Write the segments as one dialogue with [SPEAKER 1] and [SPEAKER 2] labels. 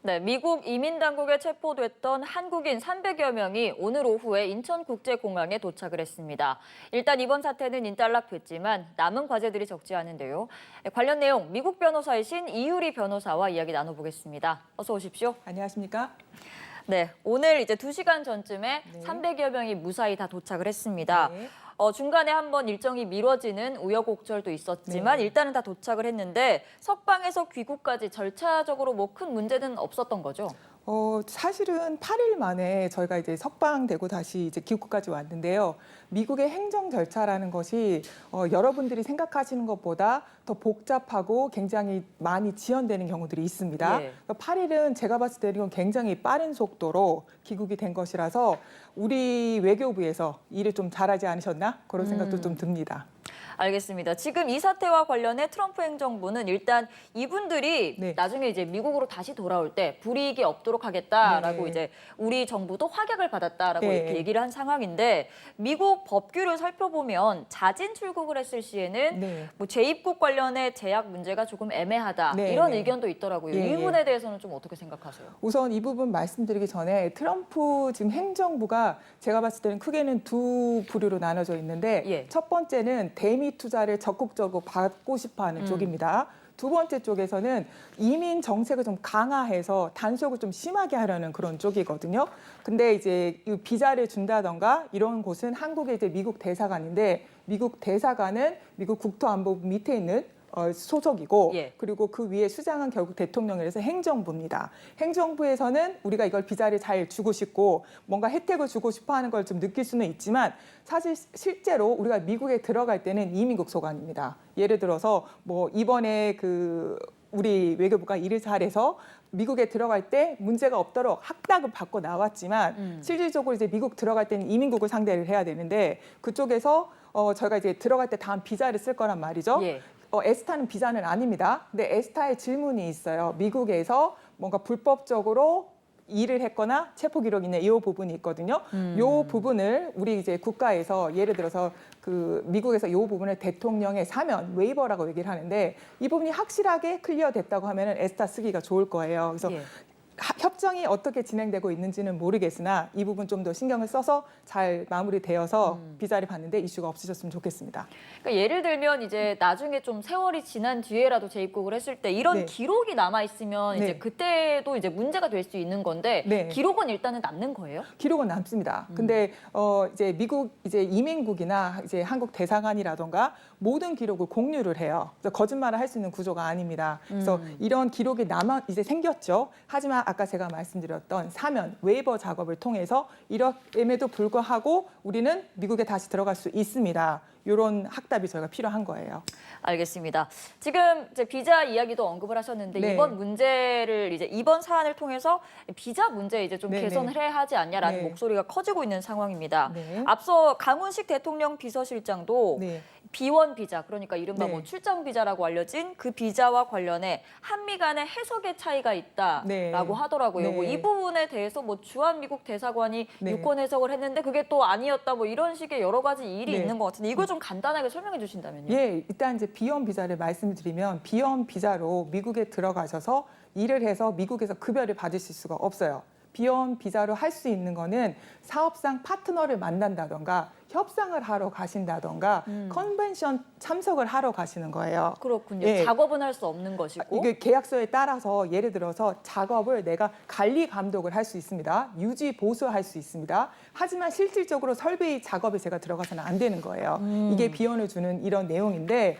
[SPEAKER 1] 네, 미국 이민당국에 체포됐던 한국인 300여 명이 오늘 오후에 인천국제공항에 도착을 했습니다. 일단 이번 사태는 인달락됐지만 남은 과제들이 적지 않은데요. 관련 내용 미국 변호사이신 이유리 변호사와 이야기 나눠보겠습니다. 어서 오십시오.
[SPEAKER 2] 안녕하십니까?
[SPEAKER 1] 네, 오늘 이제 2시간 전쯤에
[SPEAKER 2] 네.
[SPEAKER 1] 300여 명이 무사히 다 도착을 했습니다.
[SPEAKER 2] 네.
[SPEAKER 1] 중간에 한번 일정이 미뤄지는 우여곡절도 있었지만
[SPEAKER 2] 네.
[SPEAKER 1] 일단은 다 도착을 했는데 석방에서 귀국까지 절차적으로 뭐 큰 문제는 없었던 거죠?
[SPEAKER 2] 사실은 8일 만에 저희가 이제 석방되고 다시 이제 귀국까지 왔는데요. 미국의 행정 절차라는 것이 여러분들이 생각하시는 것보다 더 복잡하고 굉장히 많이 지연되는 경우들이 있습니다.
[SPEAKER 1] 예.
[SPEAKER 2] 8일은 제가 봤을 때는 이건 굉장히 빠른 속도로 귀국이 된 것이라서 우리 외교부에서 일을 좀 잘하지 않으셨나? 그런 생각도 좀 듭니다.
[SPEAKER 1] 알겠습니다. 지금 이 사태와 관련해 트럼프 행정부는 일단 이분들이
[SPEAKER 2] 네.
[SPEAKER 1] 나중에 이제 미국으로 다시 돌아올 때 불이익이 없도록 하겠다라고
[SPEAKER 2] 네.
[SPEAKER 1] 이제 우리 정부도 확약을 받았다라고
[SPEAKER 2] 네.
[SPEAKER 1] 이렇게 얘기를 한 상황인데 미국 법규를 살펴보면 자진 출국을 했을 시에는
[SPEAKER 2] 네.
[SPEAKER 1] 뭐 재입국 관련해 제약 문제가 조금 애매하다
[SPEAKER 2] 네,
[SPEAKER 1] 이런
[SPEAKER 2] 네.
[SPEAKER 1] 의견도 있더라고요.
[SPEAKER 2] 예,
[SPEAKER 1] 이 부분에 대해서는 좀 어떻게 생각하세요?
[SPEAKER 2] 우선 이 부분 말씀드리기 전에 트럼프 지금 행정부가 제가 봤을 때는 크게는 두 부류로 나눠져 있는데
[SPEAKER 1] 예.
[SPEAKER 2] 첫 번째는 대미 투자를 적극적으로 받고 싶어하는 쪽입니다. 두 번째 쪽에서는 이민 정책을 좀 강화해서 단속을 좀 심하게 하려는 그런 쪽이거든요. 근데 이제 이 비자를 준다던가 이런 곳은 한국의 이제 미국 대사관인데 미국 대사관은 미국 국토안보부 밑에 있는 소속이고
[SPEAKER 1] 예.
[SPEAKER 2] 그리고 그 위에 수장은 결국 대통령이라서 행정부입니다. 행정부에서는 우리가 이걸 비자를 잘 주고 싶고 뭔가 혜택을 주고 싶어 하는 걸 좀 느낄 수는 있지만 사실 실제로 우리가 미국에 들어갈 때는 이민국 소관입니다. 예를 들어서 뭐 이번에 우리 외교부가 일을 잘해서 미국에 들어갈 때 문제가 없도록 학닥을 받고 나왔지만 실질적으로 이제 미국 들어갈 때는 이민국을 상대를 해야 되는데 그쪽에서 저희가 이제 들어갈 때 다음 비자를 쓸 거란 말이죠.
[SPEAKER 1] 예.
[SPEAKER 2] 에스타는 비자는 아닙니다. 근데 에스타의 질문이 있어요. 미국에서 뭔가 불법적으로 일을 했거나 체포 기록이 있는 이 부분이 있거든요. 이 부분을 우리 이제 국가에서 예를 들어서 미국에서 이 부분을 대통령의 사면 웨이버라고 얘기를 하는데 이 부분이 확실하게 클리어됐다고 하면은 에스타 쓰기가 좋을 거예요. 그래서
[SPEAKER 1] 예.
[SPEAKER 2] 협정이 어떻게 진행되고 있는지는 모르겠으나 이 부분 좀 더 신경을 써서 잘 마무리되어서 비자를 받는데 이슈가 없으셨으면 좋겠습니다.
[SPEAKER 1] 그러니까 예를 들면 이제 나중에 좀 세월이 지난 뒤에라도 재입국을 했을 때 이런
[SPEAKER 2] 네.
[SPEAKER 1] 기록이 남아 있으면 이제
[SPEAKER 2] 네.
[SPEAKER 1] 그때도 이제 문제가 될 수 있는 건데
[SPEAKER 2] 네.
[SPEAKER 1] 기록은 일단은 남는 거예요?
[SPEAKER 2] 기록은 남습니다. 근데 이제 미국 이제 이민국이나 이제 한국 대사관이라던가 모든 기록을 공유를 해요. 그래서 거짓말을 할 수 있는 구조가 아닙니다. 그래서 이런 기록이 남아 이제 생겼죠. 하지만 아까 제가 말씀드렸던 사면 웨이버 작업을 통해서 이럼에도 불구하고 우리는 미국에 다시 들어갈 수 있습니다. 이런 확답이 저희가 필요한 거예요.
[SPEAKER 1] 알겠습니다. 지금 이제 비자 이야기도 언급을 하셨는데
[SPEAKER 2] 네.
[SPEAKER 1] 이번 문제를 이제 이번 사안을 통해서 비자 문제 이제 좀
[SPEAKER 2] 네,
[SPEAKER 1] 개선을
[SPEAKER 2] 네.
[SPEAKER 1] 해야 하지 않냐라는
[SPEAKER 2] 네.
[SPEAKER 1] 목소리가 커지고 있는 상황입니다.
[SPEAKER 2] 네.
[SPEAKER 1] 앞서 강훈식 대통령 비서실장도
[SPEAKER 2] 네.
[SPEAKER 1] 비원 비자, 그러니까 이른바
[SPEAKER 2] 네.
[SPEAKER 1] 뭐 출장 비자라고 알려진 그 비자와 관련해 한미 간의 해석의 차이가 있다라고
[SPEAKER 2] 네.
[SPEAKER 1] 하더라고요.
[SPEAKER 2] 네.
[SPEAKER 1] 뭐 이 부분에 대해서 뭐 주한미국 대사관이
[SPEAKER 2] 네.
[SPEAKER 1] 유권 해석을 했는데 그게 또 아니었다 뭐 이런 식의 여러 가지 일이
[SPEAKER 2] 네.
[SPEAKER 1] 있는 것 같은데 이걸 좀 간단하게 설명해 주신다면요.
[SPEAKER 2] 예, 일단 이제 비원 비자를 말씀드리면 비원 비자로 미국에 들어가셔서 일을 해서 미국에서 급여를 받으실 수가 없어요. 비원 비자로 할 수 있는 거는 사업상 파트너를 만난다던가 협상을 하러 가신다던가 컨벤션 참석을 하러 가시는 거예요.
[SPEAKER 1] 그렇군요.
[SPEAKER 2] 예.
[SPEAKER 1] 작업은 할 수 없는 것이고.
[SPEAKER 2] 이게 계약서에 따라서 예를 들어서 작업을 내가 관리 감독을 할 수 있습니다. 유지 보수할 수 있습니다. 하지만 실질적으로 설비 작업에 제가 들어가서는 안 되는 거예요. 이게 비원을 주는 이런 내용인데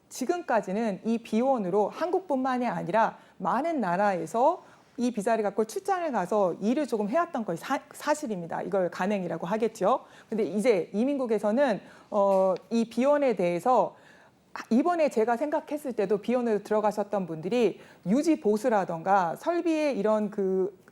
[SPEAKER 2] 지금까지는 이 비원으로 한국뿐만이 아니라 많은 나라에서 이 비자를 갖고 출장을 가서 일을 조금 해왔던 건 사실입니다. 이걸 간행이라고 하겠죠. 근데 이제 이민국에서는 이 비원에 대해서 이번에 제가 생각했을 때도 비원으로 들어가셨던 분들이 유지 보수라던가 설비의 이런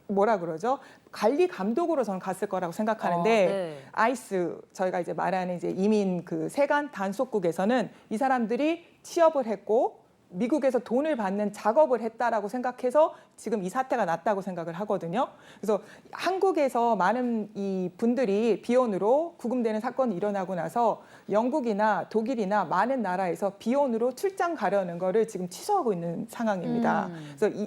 [SPEAKER 2] 뭐라 그러죠? 관리 감독으로 저는 갔을 거라고 생각하는데
[SPEAKER 1] 네.
[SPEAKER 2] 아이스 저희가 이제 말하는 이제 이민 세관 단속국에서는 이 사람들이 취업을 했고 미국에서 돈을 받는 작업을 했다라고 생각해서 지금 이 사태가 났다고 생각을 하거든요. 그래서 한국에서 많은 이 분들이 비원으로 구금되는 사건이 일어나고 나서 영국이나 독일이나 많은 나라에서 비원으로 출장 가려는 거를 지금 취소하고 있는 상황입니다. 그래서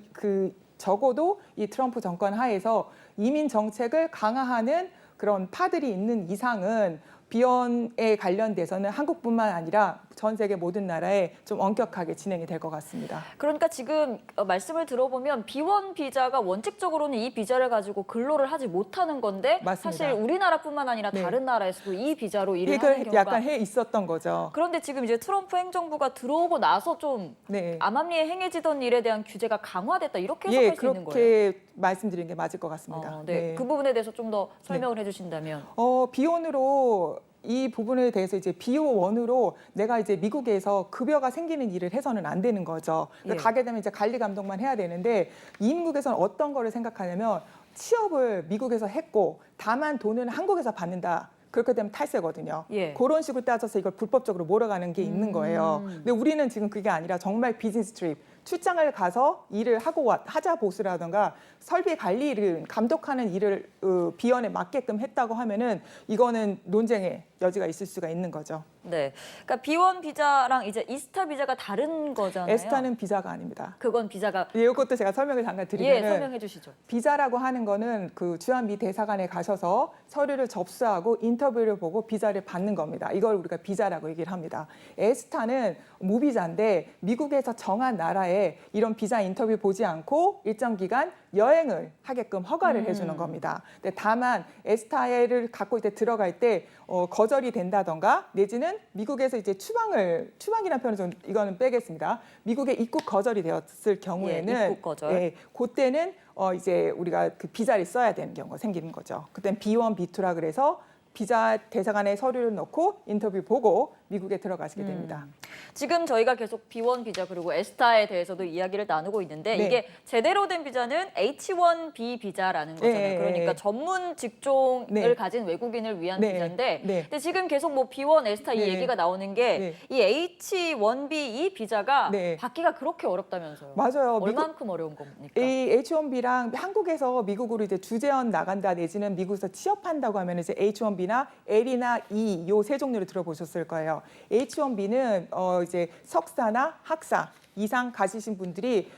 [SPEAKER 2] 적어도 이 트럼프 정권 하에서 이민 정책을 강화하는 그런 파들이 있는 이상은 비원에 관련돼서는 한국뿐만 아니라 전 세계 모든 나라에 좀 엄격하게 진행이 될 것 같습니다.
[SPEAKER 1] 그러니까 지금 말씀을 들어보면 B1 비자가 원칙적으로는 이 비자를 가지고 근로를 하지 못하는 건데
[SPEAKER 2] 맞습니다.
[SPEAKER 1] 사실 우리나라뿐만 아니라
[SPEAKER 2] 네.
[SPEAKER 1] 다른 나라에서도 이 비자로 일을 하는
[SPEAKER 2] 이걸
[SPEAKER 1] 경우가
[SPEAKER 2] 약간 해 있었던 거죠.
[SPEAKER 1] 그런데 지금 이제 트럼프 행정부가 들어오고 나서 좀
[SPEAKER 2] 네.
[SPEAKER 1] 암암리에 행해지던 일에 대한 규제가 강화됐다 이렇게 해석할
[SPEAKER 2] 예,
[SPEAKER 1] 수 있는 거예요.
[SPEAKER 2] 그렇게 말씀드린 게 맞을 것 같습니다.
[SPEAKER 1] 네. 그 부분에 대해서 좀 더 설명을 해주신다면.
[SPEAKER 2] 비원으로 이 부분에 대해서 이제 비오1으로 내가 이제 미국에서 급여가 생기는 일을 해서는 안 되는 거죠. 그러니까
[SPEAKER 1] 예.
[SPEAKER 2] 가게 되면 이제 관리 감독만 해야 되는데 이민국에서는 어떤 거를 생각하냐면 취업을 미국에서 했고 다만 돈은 한국에서 받는다. 그렇게 되면 탈세거든요.
[SPEAKER 1] 예.
[SPEAKER 2] 그런 식으로 따져서 이걸 불법적으로 몰아가는 게 있는 거예요. 근데 우리는 지금 그게 아니라 정말 비즈니스 트립, 출장을 가서 일을 하고 하자 보수라든가 설비 관리 일을 감독하는 일을 비원에 맞게끔 했다고 하면은 이거는 논쟁의 여지가 있을 수가 있는 거죠.
[SPEAKER 1] 네. 그러니까 B1 비자랑 이제 이스타 비자가 다른 거잖아요.
[SPEAKER 2] 에스타는 비자가 아닙니다.
[SPEAKER 1] 그건 비자가
[SPEAKER 2] 예, 이것도 제가 설명을 잠깐 드리면은
[SPEAKER 1] 설명해 주시죠.
[SPEAKER 2] 비자라고 하는 거는 그 주한 미 대사관에 가셔서 서류를 접수하고 인터뷰를 보고 비자를 받는 겁니다. 이걸 우리가 비자라고 얘기를 합니다. 에스타는 무비자인데 미국에서 정한 나라에 이런 비자 인터뷰 보지 않고 일정 기간 여행을 하게끔 허가를 해주는 겁니다. 근데 다만 에스타를 갖고 이제 들어갈 때 거절이 된다던가 내지는 미국에서 이제 추방이라는 표현을 좀 이거는 빼겠습니다. 미국에 입국 거절이 되었을 경우에는
[SPEAKER 1] 예, 입국 거절.
[SPEAKER 2] 그때는 이제 우리가 그 비자를 써야 되는 경우가 생기는 거죠. 그때는 B1, B2라 그래서 비자 대사관에 서류를 넣고 인터뷰 보고 미국에 들어가시게 됩니다.
[SPEAKER 1] 지금 저희가 계속 B1 비자 그리고 에스타에 대해서도 이야기를 나누고 있는데
[SPEAKER 2] 네.
[SPEAKER 1] 이게 제대로 된 비자는 H1B 비자라는 거잖아요.
[SPEAKER 2] 네.
[SPEAKER 1] 그러니까 전문 직종을
[SPEAKER 2] 네.
[SPEAKER 1] 가진 외국인을 위한
[SPEAKER 2] 네.
[SPEAKER 1] 비자인데
[SPEAKER 2] 네.
[SPEAKER 1] 근데 지금 계속 뭐 B1, 에스타 이
[SPEAKER 2] 네.
[SPEAKER 1] 얘기가 나오는 게 이 H1B 이 비자가
[SPEAKER 2] 네.
[SPEAKER 1] 받기가 그렇게 어렵다면서요.
[SPEAKER 2] 맞아요.
[SPEAKER 1] 얼만큼 어려운 겁니까?
[SPEAKER 2] 이 H1B랑 한국에서 미국으로 이제 주재원 나간다 내지는 미국에서 취업한다고 하면 이제 H1B나 L이나 E 요 세 종류를 들어보셨을 거예요. H1B는 이제 석사나 학사 이상 가지신 분들이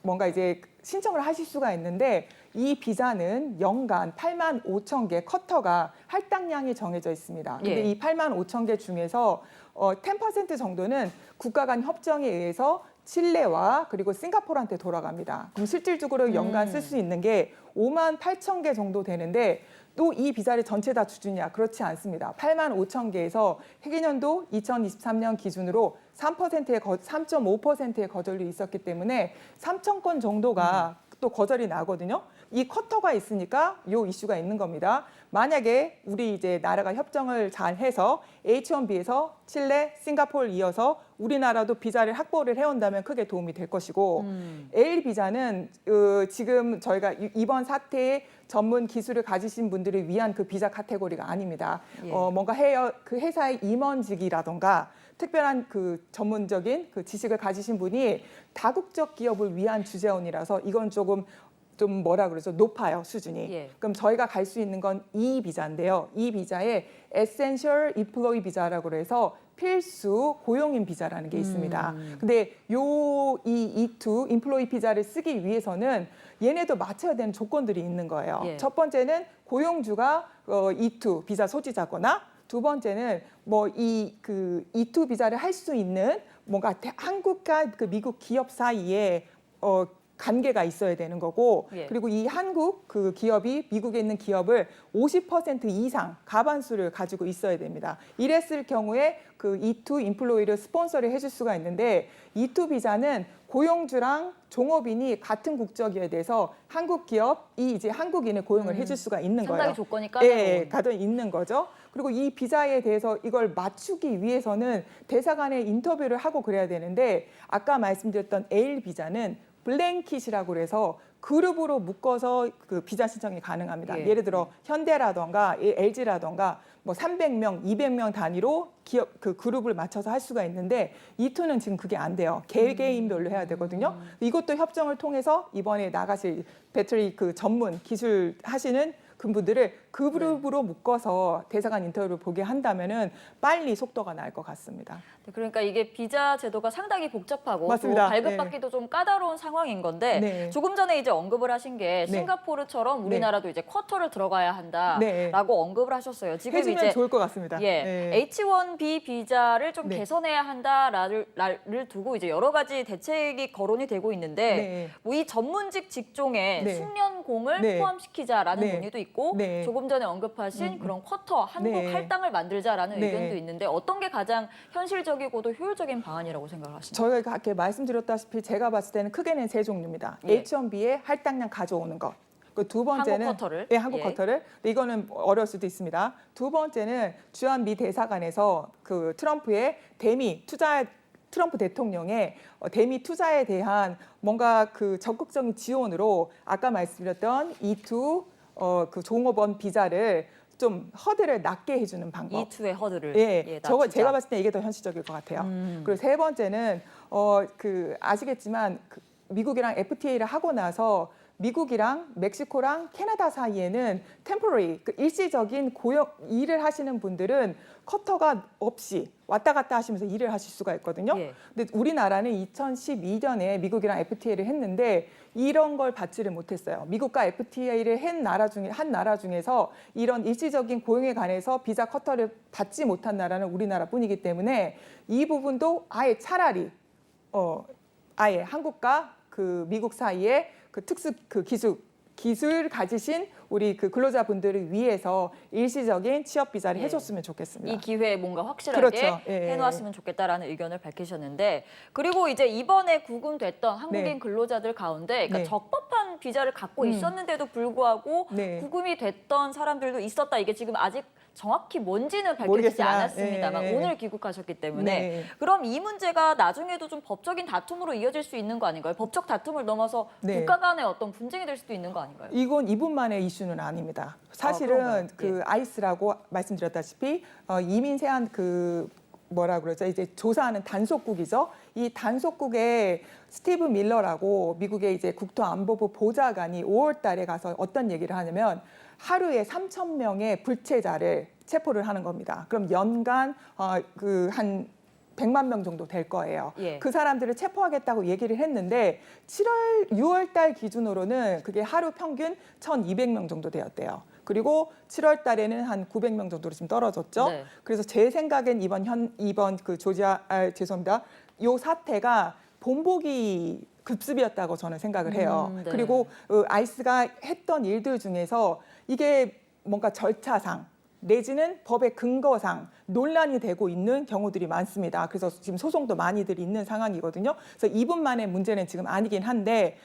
[SPEAKER 2] 뭔가 이제 신청을 하실 수가 있는데 이 비자는 연간 8만 5천 개 커터가 할당량이 정해져 있습니다. 근데
[SPEAKER 1] 예.
[SPEAKER 2] 이 8만 5천 개 중에서 10% 정도는 국가 간 협정에 의해서 칠레와 그리고 싱가포르한테 돌아갑니다. 그럼 실질적으로 연간 쓸 수 있는 게 5만 8천 개 정도 되는데 또 이 비자를 전체 다 주주냐? 그렇지 않습니다. 8만 5천 개에서 해기년도 2023년 기준으로 3.5%의 거절이 있었기 때문에 3천 건 정도가 또 거절이 나거든요. 이 쿼터가 있으니까 요 이슈가 있는 겁니다. 만약에 우리 이제 나라가 협정을 잘 해서 H1B에서 칠레, 싱가포르 이어서 우리나라도 비자를 확보를 해온다면 크게 도움이 될 것이고 L 비자는 지금 저희가 이번 사태에 전문 기술을 가지신 분들을 위한 그 비자 카테고리가 아닙니다.
[SPEAKER 1] 예.
[SPEAKER 2] 뭔가 그 회사의 임원직이라던가 특별한 그 전문적인 그 지식을 가지신 분이 다국적 기업을 위한 주재원이라서 이건 좀 뭐라 그러죠? 높아요, 수준이.
[SPEAKER 1] 예.
[SPEAKER 2] 그럼 저희가 갈 수 있는 건 이 비자인데요. 이 비자에 Essential Employee 비자라고 해서 필수 고용인 비자라는 게 있습니다. 근데 이 E2 Employee 비자를 쓰기 위해서는 얘네도 맞춰야 되는 조건들이 있는 거예요.
[SPEAKER 1] 예.
[SPEAKER 2] 첫 번째는 고용주가 E2 비자 소지자거나 두 번째는 뭐 E2 비자를 할 수 있는 뭔가 한국과 그 미국 기업 사이에 관계가 있어야 되는 거고
[SPEAKER 1] 예.
[SPEAKER 2] 그리고 이 한국 그 기업이 미국에 있는 기업을 50% 이상 가반수를 가지고 있어야 됩니다. 이랬을 경우에 그 E2 인플로이를 스폰서를 해줄 수가 있는데 E2 비자는 고용주랑 종업인이 같은 국적이어야 돼서 한국 기업이 이제 한국인을 고용을 해줄 수가 있는
[SPEAKER 1] 상당히
[SPEAKER 2] 거예요.
[SPEAKER 1] 조건이 까다로운.
[SPEAKER 2] 예, 가도 있는 거죠. 그리고 이 비자에 대해서 이걸 맞추기 위해서는 대사관에 인터뷰를 하고 그래야 되는데 아까 말씀드렸던 L 비자는 블랭킷이라고 해서 그룹으로 묶어서 그 비자 신청이 가능합니다.
[SPEAKER 1] 예.
[SPEAKER 2] 예를 들어 현대라던가 LG라던가 뭐 300명, 200명 단위로 기업 그 그룹을 맞춰서 할 수가 있는데 E2는 지금 그게 안 돼요. 개개인별로 해야 되거든요. 이것도 협정을 통해서 이번에 나가실 배터리 그 전문 기술 하시는 그분들을 그 그룹으로 묶어서 대사관 인터뷰를 보게 한다면은 빨리 속도가 날 것 같습니다.
[SPEAKER 1] 네, 그러니까 이게 비자 제도가 상당히 복잡하고
[SPEAKER 2] 맞습니다.
[SPEAKER 1] 또 발급받기도 좀 까다로운 상황인 건데
[SPEAKER 2] 네.
[SPEAKER 1] 조금 전에 이제 언급을 하신 게
[SPEAKER 2] 네.
[SPEAKER 1] 싱가포르처럼 우리나라도 이제 쿼터를 들어가야 한다라고
[SPEAKER 2] 네.
[SPEAKER 1] 언급을 하셨어요. 지금
[SPEAKER 2] 해주면
[SPEAKER 1] 이제
[SPEAKER 2] 좋을 것 같습니다. 네.
[SPEAKER 1] H1B 비자를 좀
[SPEAKER 2] 네.
[SPEAKER 1] 개선해야 한다를 두고 이제 여러 가지 대책이 거론이 되고 있는데
[SPEAKER 2] 네.
[SPEAKER 1] 뭐 이 전문직 직종에
[SPEAKER 2] 네.
[SPEAKER 1] 숙련공을
[SPEAKER 2] 네.
[SPEAKER 1] 포함시키자라는
[SPEAKER 2] 네.
[SPEAKER 1] 논의도 있고
[SPEAKER 2] 네.
[SPEAKER 1] 조금 전에 언급하신 그런 쿼터 한국
[SPEAKER 2] 네.
[SPEAKER 1] 할당을 만들자라는
[SPEAKER 2] 네.
[SPEAKER 1] 의견도 있는데 어떤 게 가장 현실적이고도 효율적인 방안이라고 생각을 하시나요?
[SPEAKER 2] 저희가 아까 말씀드렸다시피 제가 봤을 때는 크게는 세 종류입니다.
[SPEAKER 1] 예.
[SPEAKER 2] H1B의 할당량 가져오는 것. 그 두 번째는
[SPEAKER 1] 한국 쿼터를?
[SPEAKER 2] 네, 한국
[SPEAKER 1] 예.
[SPEAKER 2] 쿼터를. 근데 이거는 어려울 수도 있습니다. 두 번째는 주한 미 대사관에서 그 트럼프의 트럼프 대통령의 대미 투자에 대한 뭔가 그 적극적인 지원으로 아까 말씀드렸던 E2 그 종업원 비자를 좀 허들을 낮게 해주는 방법.
[SPEAKER 1] E2의 허들을
[SPEAKER 2] 예, 저거
[SPEAKER 1] 낮추자.
[SPEAKER 2] 제가 봤을 때 이게 더 현실적일 것 같아요. 그리고 세 번째는 아시겠지만 미국이랑 FTA를 하고 나서 미국이랑 멕시코랑 캐나다 사이에는 템포러리 일시적인 일을 하시는 분들은 쿼터가 없이 왔다 갔다 하시면서 일을 하실 수가 있거든요.
[SPEAKER 1] 예.
[SPEAKER 2] 근데 우리나라는 2012년에 미국이랑 FTA를 했는데 이런 걸 받지를 못했어요. 미국과 FTA를 한 나라 중에서 이런 일시적인 고용에 관해서 비자 쿼터를 받지 못한 나라는 우리나라뿐이기 때문에 이 부분도 아예 차라리 아예 한국과 그 미국 사이에 그 기술 가지신 우리 그 근로자분들을 위해서 일시적인 취업 비자를
[SPEAKER 1] 예.
[SPEAKER 2] 해줬으면 좋겠습니다.
[SPEAKER 1] 이 기회에 뭔가 확실하게
[SPEAKER 2] 그렇죠. 예.
[SPEAKER 1] 해놓았으면 좋겠다라는 의견을 밝히셨는데 그리고 이제 이번에 구금됐던 한국인
[SPEAKER 2] 네.
[SPEAKER 1] 근로자들 가운데 그러니까
[SPEAKER 2] 네.
[SPEAKER 1] 적법한 비자를 갖고 있었는데도 불구하고
[SPEAKER 2] 네.
[SPEAKER 1] 구금이 됐던 사람들도 있었다. 이게 지금 아직 정확히 뭔지는 밝혀지지
[SPEAKER 2] 모르겠지만,
[SPEAKER 1] 않았습니다만
[SPEAKER 2] 예.
[SPEAKER 1] 오늘 귀국하셨기 때문에
[SPEAKER 2] 네.
[SPEAKER 1] 그럼 이 문제가 나중에도 좀 법적인 다툼으로 이어질 수 있는 거 아닌가요? 법적 다툼을 넘어서
[SPEAKER 2] 네.
[SPEAKER 1] 국가 간의 어떤 분쟁이 될 수도 있는 거 아닌가요?
[SPEAKER 2] 이건 이분만의 이슈는 아닙니다. 사실은
[SPEAKER 1] 그런가요?
[SPEAKER 2] 그 아이스라고 말씀드렸다시피 이민 세안 뭐라 그러죠? 이제 조사하는 단속국이죠. 이 단속국의 스티브 밀러라고 미국의 이제 국토안보부 보좌관이 5월 달에 가서 어떤 얘기를 하냐면 하루에 3,000명의 불체자를 체포를 하는 겁니다. 그럼 연간 한 100만 명 정도 될 거예요.
[SPEAKER 1] 예.
[SPEAKER 2] 그 사람들을 체포하겠다고 얘기를 했는데 6월 달 기준으로는 그게 하루 평균 1,200명 정도 되었대요. 그리고 7월 달에는 한 900명 정도로 지금 떨어졌죠.
[SPEAKER 1] 네.
[SPEAKER 2] 그래서 제 생각엔 이번 그 죄송합니다. 요 사태가 본보기 급습이었다고 저는 생각을 해요.
[SPEAKER 1] 네.
[SPEAKER 2] 그리고 아이스가 했던 일들 중에서 이게 뭔가 절차상 내지는 법의 근거상 논란이 되고 있는 경우들이 많습니다. 그래서 지금 소송도 많이들 있는 상황이거든요. 그래서 이분만의 문제는 지금 아니긴 한데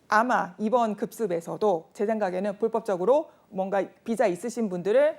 [SPEAKER 2] 아마 이번 급습에서도 제 생각에는 불법적으로 뭔가 비자 있으신 분들을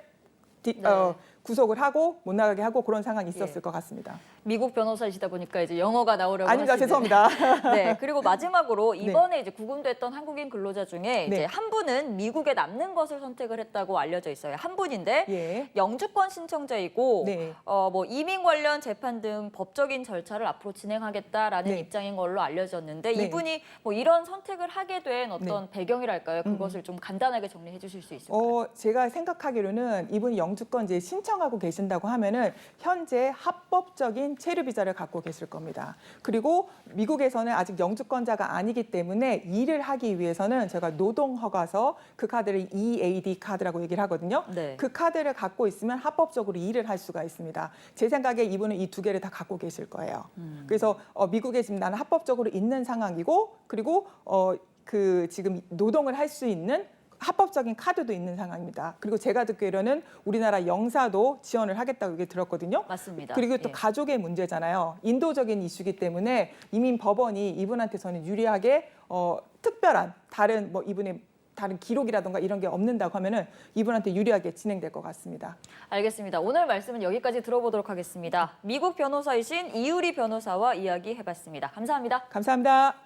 [SPEAKER 2] 구속을 하고 못 나가게 하고 그런 상황이 있었을 것 같습니다.
[SPEAKER 1] 미국 변호사이시다 보니까 이제 영어가 나오려고
[SPEAKER 2] 아닙니다.
[SPEAKER 1] 하시는.
[SPEAKER 2] 죄송합니다.
[SPEAKER 1] 네, 그리고 마지막으로 이번에 이제 구금됐던 한국인 근로자 중에 이제
[SPEAKER 2] 네.
[SPEAKER 1] 한 분은 미국에 남는 것을 선택을 했다고 알려져 있어요. 한 분인데
[SPEAKER 2] 예.
[SPEAKER 1] 영주권 신청자이고
[SPEAKER 2] 네.
[SPEAKER 1] 뭐 이민 관련 재판 등 법적인 절차를 앞으로 진행하겠다라는
[SPEAKER 2] 네.
[SPEAKER 1] 입장인 걸로 알려졌는데
[SPEAKER 2] 네.
[SPEAKER 1] 이분이 뭐 이런 선택을 하게 된 어떤 배경이랄까요? 그것을 좀 간단하게 정리해 주실 수 있을까요?
[SPEAKER 2] 제가 생각하기로는 이분이 영주권 이제 신청하고 계신다고 하면은 현재 합법적인 체류 비자를 갖고 계실 겁니다. 그리고 미국에서는 아직 영주권자가 아니기 때문에 일을 하기 위해서는 제가 노동 허가서 그 카드를 EAD 카드라고 얘기를 하거든요.
[SPEAKER 1] 네.
[SPEAKER 2] 그 카드를 갖고 있으면 합법적으로 일을 할 수가 있습니다. 제 생각에 이분은 이 두 개를 다 갖고 계실 거예요. 그래서 미국에 지금 나는 합법적으로 있는 상황이고 그리고 지금 노동을 할 수 있는 합법적인 카드도 있는 상황입니다. 그리고 제가 듣기로는 우리나라 영사도 지원을 하겠다고 얘기 들었거든요.
[SPEAKER 1] 맞습니다.
[SPEAKER 2] 그리고 또
[SPEAKER 1] 예.
[SPEAKER 2] 가족의 문제잖아요. 인도적인 이슈이기 때문에 이민 법원이 이분한테서는 유리하게 특별한 다른 이분의 다른 기록이라든가 이런 게 없는다고 하면은 이분한테 유리하게 진행될 것 같습니다.
[SPEAKER 1] 알겠습니다. 오늘 말씀은 여기까지 들어보도록 하겠습니다. 미국 변호사이신 이유리 변호사와 이야기 해봤습니다. 감사합니다.
[SPEAKER 2] 감사합니다.